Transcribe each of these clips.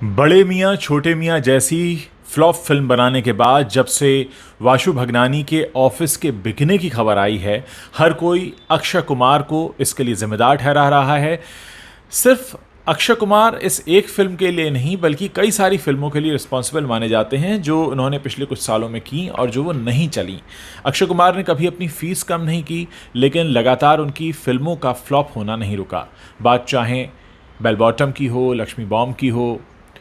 बड़े मियाँ छोटे मियाँ जैसी फ्लॉप फिल्म बनाने के बाद जब से वाशु भगनानी के ऑफिस के बिकने की खबर आई है, हर कोई अक्षय कुमार को इसके लिए जिम्मेदार ठहरा रहा है। सिर्फ अक्षय कुमार इस एक फिल्म के लिए नहीं बल्कि कई सारी फिल्मों के लिए रिस्पॉन्सिबल माने जाते हैं जो उन्होंने पिछले कुछ सालों में की और जो वो नहीं चली। अक्षय कुमार ने कभी अपनी फीस कम नहीं की, लेकिन लगातार उनकी फिल्मों का फ्लॉप होना नहीं रुका। बात चाहे बेल बॉटम की हो, लक्ष्मी बॉम्ब की हो,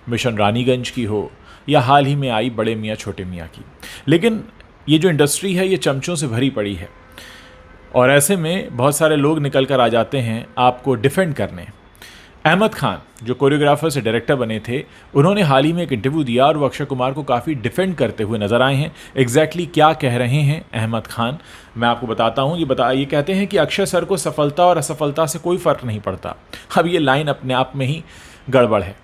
मिशन रानीगंज की हो, या हाल ही में आई बड़े मियाँ छोटे मियाँ की। लेकिन ये जो इंडस्ट्री है ये चमचों से भरी पड़ी है और ऐसे में बहुत सारे लोग निकल कर आ जाते हैं आपको डिफेंड करने। अहमद खान जो कोरियोग्राफर से डायरेक्टर बने थे, उन्होंने हाल ही में एक इंटरव्यू दिया और वो अक्षय कुमार को काफ़ी डिफेंड करते हुए नजर आए हैं। एग्जैक्टली क्या कह रहे हैं अहमद खान, मैं आपको बताता हूँ। ये कहते हैं कि अक्षय सर को सफलता और असफलता से कोई फ़र्क नहीं पड़ता। अब ये लाइन अपने आप में ही गड़बड़ है।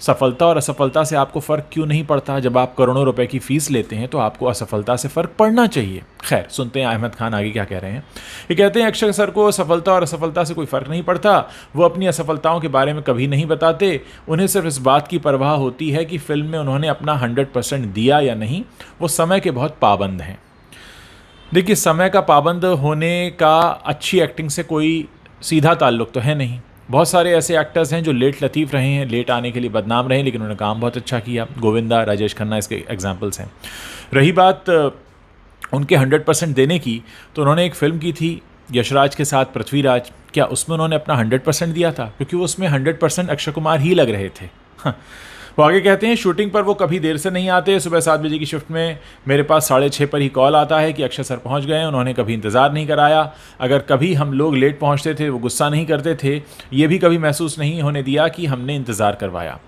सफलता और असफलता से आपको फ़र्क क्यों नहीं पड़ता? जब आप करोड़ों रुपए की फ़ीस लेते हैं तो आपको असफलता से फ़र्क पड़ना चाहिए। खैर, सुनते हैं अहमद खान आगे क्या कह रहे हैं। ये कहते हैं अक्षय सर को सफलता और असफलता से कोई फ़र्क नहीं पड़ता। वो अपनी असफलताओं के बारे में कभी नहीं बताते। उन्हें सिर्फ इस बात की परवाह होती है कि फ़िल्म में उन्होंने अपना 100% दिया या नहीं। वो समय के बहुत पाबंद हैं। देखिए, समय का पाबंद होने का अच्छी एक्टिंग से कोई सीधा ताल्लुक़ तो है नहीं। बहुत सारे ऐसे एक्टर्स हैं जो लेट लतीफ़ रहे हैं, लेट आने के लिए बदनाम रहे, लेकिन उन्होंने काम बहुत अच्छा किया। गोविंदा, राजेश खन्ना इसके एग्जांपल्स हैं। रही बात उनके 100% देने की, तो उन्होंने एक फ़िल्म की थी यशराज के साथ, पृथ्वीराज। क्या उसमें उन्होंने अपना 100% दिया था? क्योंकि उसमें 100% अक्षय कुमार ही लग रहे थे। हाँ। वो आगे कहते हैं शूटिंग पर वो कभी देर से नहीं आते। सुबह 7 बजे की शिफ्ट में मेरे पास 6:30 पर ही कॉल आता है कि अक्षय सर पहुंच गए हैं। उन्होंने कभी इंतज़ार नहीं कराया। अगर कभी हम लोग लेट पहुंचते थे वो गुस्सा नहीं करते थे। ये भी कभी महसूस नहीं होने दिया कि हमने इंतज़ार करवाया।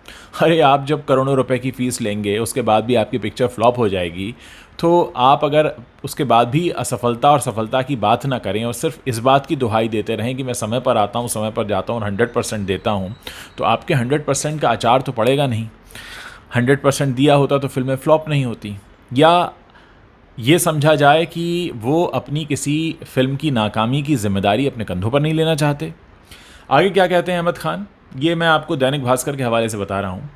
अरे, आप जब करोड़ों रुपए की फ़ीस लेंगे, उसके बाद भी आपकी पिक्चर फ्लॉप हो जाएगी, तो आप अगर उसके बाद भी असफलता और सफलता की बात ना करें और सिर्फ इस बात की दुहाई देते रहें कि मैं समय पर आता हूँ, समय पर जाता हूँ और 100% देता हूँ, तो आपके 100% का अचार तो पड़ेगा नहीं। 100% दिया होता तो फिल्में फ्लॉप नहीं होती। या ये समझा जाए कि वो अपनी किसी फिल्म की नाकामी की जिम्मेदारी अपने कंधों पर नहीं लेना चाहते। आगे क्या कहते हैं अहमद खान, ये मैं आपको दैनिक भास्कर के हवाले से बता रहा हूँ।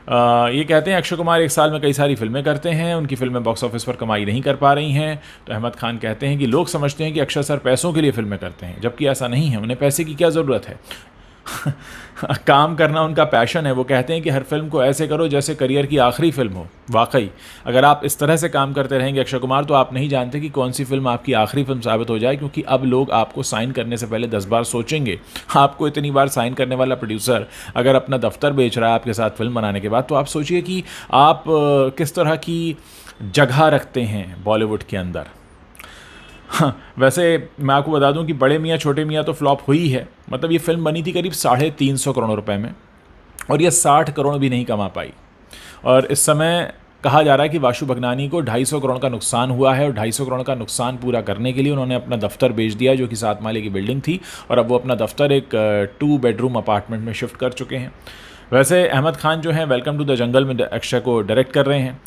ये कहते हैं अक्षय कुमार एक साल में कई सारी फिल्में करते हैं, उनकी फिल्में बॉक्स ऑफिस पर कमाई नहीं कर पा रही हैं। तो अहमद खान कहते हैं कि लोग समझते हैं कि अक्षय सर पैसों के लिए फिल्में करते हैं, जबकि ऐसा नहीं है। उन्हें पैसे की क्या ज़रूरत है? काम करना उनका पैशन है। वो कहते हैं कि हर फिल्म को ऐसे करो जैसे करियर की आखिरी फिल्म हो। वाकई अगर आप इस तरह से काम करते रहेंगे अक्षय कुमार, तो आप नहीं जानते कि कौन सी फिल्म आपकी आखिरी फिल्म साबित हो जाए, क्योंकि अब लोग आपको साइन करने से पहले 10 बार सोचेंगे। आपको इतनी बार साइन करने वाला प्रोड्यूसर अगर अपना दफ्तर बेच रहा है आपके साथ फिल्म बनाने के बाद, तो आप सोचिए कि आप किस तरह की जगह रखते हैं बॉलीवुड के अंदर। हाँ, वैसे मैं आपको बता दूं कि बड़े मियाँ छोटे मियाँ तो फ्लॉप हुई है। मतलब ये फिल्म बनी थी करीब 350 करोड़ रुपए में और ये 60 करोड़ भी नहीं कमा पाई। और इस समय कहा जा रहा है कि वाशु भगनानी को 250 करोड़ का नुकसान हुआ है और 250 करोड़ का नुकसान पूरा करने के लिए उन्होंने अपना दफ्तर बेच दिया, जो कि 7 माले की बिल्डिंग थी, और अब वो अपना दफ्तर एक 2 बेडरूम अपार्टमेंट में शिफ्ट कर चुके हैं। वैसे अहमद खान जो हैं वेलकम टू द जंगल में अक्षय को डायरेक्ट कर रहे हैं।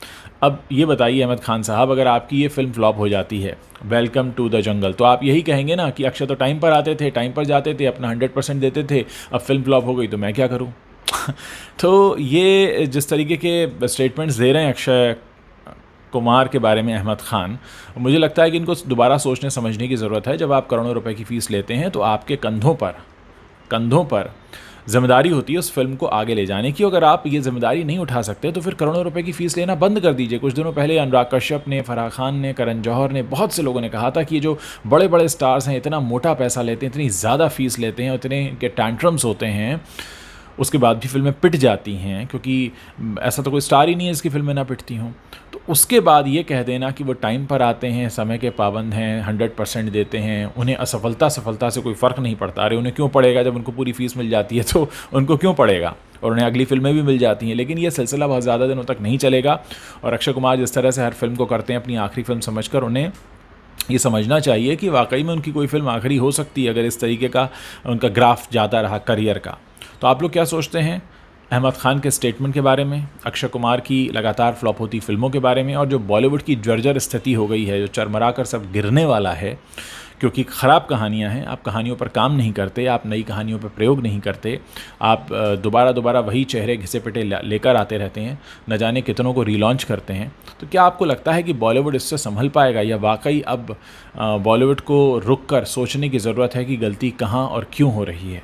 अब ये बताइए अहमद खान साहब, अगर आपकी ये फिल्म फ्लॉप हो जाती है वेलकम टू द जंगल, तो आप यही कहेंगे ना कि अक्षय तो टाइम पर आते थे, टाइम पर जाते थे, अपना 100% देते थे, अब फिल्म फ्लॉप हो गई तो मैं क्या करूं? तो ये जिस तरीके के स्टेटमेंट्स दे रहे हैं अक्षय कुमार के बारे में अहमद खान, मुझे लगता है कि इनको दोबारा सोचने समझने की ज़रूरत है। जब आप करोड़ों रुपए की फ़ीस लेते हैं तो आपके कंधों पर जिम्मेदारी होती है उस फिल्म को आगे ले जाने की। अगर आप ये जिम्मेदारी नहीं उठा सकते तो फिर करोड़ों रुपए की फ़ीस लेना बंद कर दीजिए। कुछ दिनों पहले अनुराग कश्यप ने, फराह खान ने, करण जौहर ने, बहुत से लोगों ने कहा था कि ये जो बड़े बड़े स्टार्स हैं इतना मोटा पैसा लेते हैं, इतनी ज़्यादा फ़ीस लेते हैं, इतने के टैंट्रम्स होते हैं, उसके बाद भी फिल्में पिट जाती हैं, क्योंकि ऐसा तो कोई स्टार ही नहीं है जिसकी फिल्में ना पिटती हों। तो उसके बाद ये कह देना कि वो टाइम पर आते हैं, समय के पाबंद हैं, 100% देते हैं, उन्हें असफलता सफलता से कोई फ़र्क नहीं पड़ता। अरे उन्हें क्यों पड़ेगा? जब उनको पूरी फ़ीस मिल जाती है तो उनको क्यों पड़ेगा? और उन्हें अगली फिल्में भी मिल जाती हैं। लेकिन ये सिलसिला बहुत ज़्यादा दिनों तक नहीं चलेगा। और अक्षय कुमार जिस तरह से हर फिल्म को करते हैं अपनी आखिरी फिल्म समझकर, उन्हें ये समझना चाहिए कि वाकई में उनकी कोई फिल्म आखिरी हो सकती है अगर इस तरीके का उनका ग्राफ जाता रहा करियर का। तो आप लोग क्या सोचते हैं अहमद खान के स्टेटमेंट के बारे में, अक्षय कुमार की लगातार फ्लॉप होती फिल्मों के बारे में, और जो बॉलीवुड की जर्जर स्थिति हो गई है, जो चरमरा कर सब गिरने वाला है? क्योंकि ख़राब कहानियाँ हैं, आप कहानियों पर काम नहीं करते, आप नई कहानियों पर प्रयोग नहीं करते, आप दोबारा दोबारा वही चेहरे घिसे पिटे लेकर आते रहते हैं, न जाने कितनों को रीलॉन्च करते हैं। तो क्या आपको लगता है कि बॉलीवुड इससे संभल पाएगा, या वाकई अब बॉलीवुड को रुक कर सोचने की ज़रूरत है कि गलती कहाँ और क्यों हो रही है?